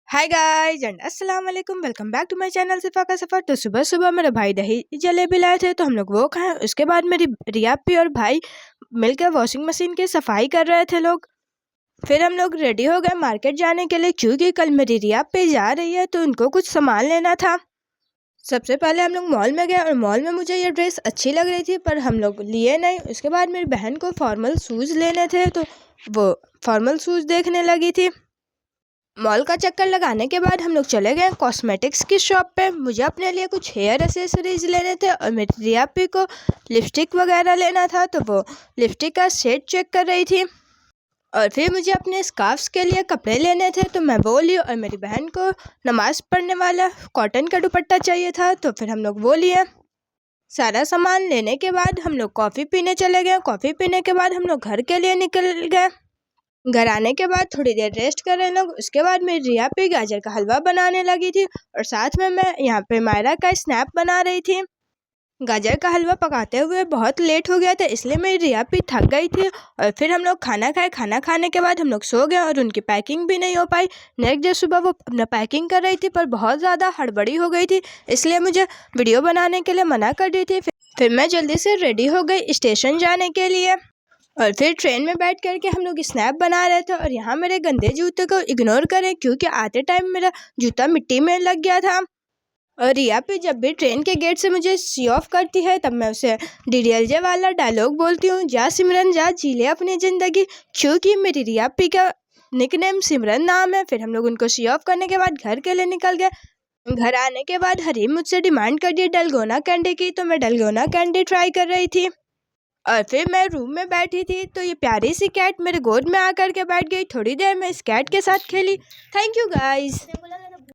Hi guys and अस्सलाम वालेकुम। Welcome back to my channel Sifa का सफ़र। तो सुबह सुबह मेरे भाई दही जलेबी लाए थे तो हम लोग वो खाए। उसके बाद मेरी रिया पी और भाई मिलकर वॉशिंग मशीन की सफाई कर रहे थे लोग। फिर हम लोग रेडी हो गए मार्केट जाने के लिए, क्योंकि कल मेरी रिया पे जा रही है तो उनको कुछ सामान लेना था। सबसे पहले हम लोग मॉल में गए और मॉल में मुझे ये ड्रेस अच्छी लग रही थी पर हम लोग लिए नहीं। उसके बाद मेरी बहन को फॉर्मल शूज़ लेने थे तो वो फॉर्मल शूज़ देखने लगी थी। मॉल का चक्कर लगाने के बाद हम लोग चले गए कॉस्मेटिक्स की शॉप पे। मुझे अपने लिए कुछ हेयर एसेसरीज लेने थे और मेरी रिया पी को लिपस्टिक वगैरह लेना था तो वो लिपस्टिक का शेड चेक कर रही थी। और फिर मुझे अपने स्कार्फ्स के लिए कपड़े लेने थे तो मैं वो ली। और मेरी बहन को नमाज़ पढ़ने वाला कॉटन का दुपट्टा चाहिए था तो फिर हम लोग वो लिए। सारा सामान लेने के बाद हम लोग कॉफ़ी पीने चले गए। कॉफ़ी पीने के बाद हम लोग घर के लिए निकल गए। घर आने के बाद थोड़ी देर रेस्ट कर रहे लोग। उसके बाद मेरी रिया पे गाजर का हलवा बनाने लगी थी और साथ में मैं यहाँ पे मायरा का स्नैप बना रही थी। गाजर का हलवा पकाते हुए बहुत लेट हो गया था, इसलिए मेरी रिया भी थक गई थी। और फिर हम लोग खाना खाए। खाना खाने के बाद हम लोग सो गए और उनकी पैकिंग भी नहीं हो पाई। नेक्स्ट डे सुबह वो अपना पैकिंग कर रही थी पर बहुत ज़्यादा हड़बड़ी हो गई थी, इसलिए मुझे वीडियो बनाने के लिए मना कर दी थी। फिर मैं जल्दी से रेडी हो गई स्टेशन जाने के लिए। और फिर ट्रेन में बैठ करके हम लोग स्नैप बना रहे थे। और यहाँ मेरे गंदे जूते को इग्नोर करें क्योंकि आते टाइम मेरा जूता मिट्टी में लग गया था। और रिया पे जब भी ट्रेन के गेट से मुझे सी ऑफ करती है तब मैं उसे डीडीएलजे वाला डायलॉग बोलती हूँ, जा सिमरन जा जी ले अपनी ज़िंदगी, क्योंकि मेरी रिया पी का निकनेम सिमरन नाम है। फिर हम लोग उनको सी ऑफ करने के बाद घर के लिए निकल गए। घर आने के बाद हरीम मुझसे डिमांड कर दी डलगोना कैंडी की, तो मैं डलगोना कैंडी ट्राई कर रही थी। और फिर मैं रूम में बैठी थी तो ये प्यारी सी कैट मेरे गोद में आकर के बैठ गई। थोड़ी देर में इस कैट के साथ खेली। Thank you guys.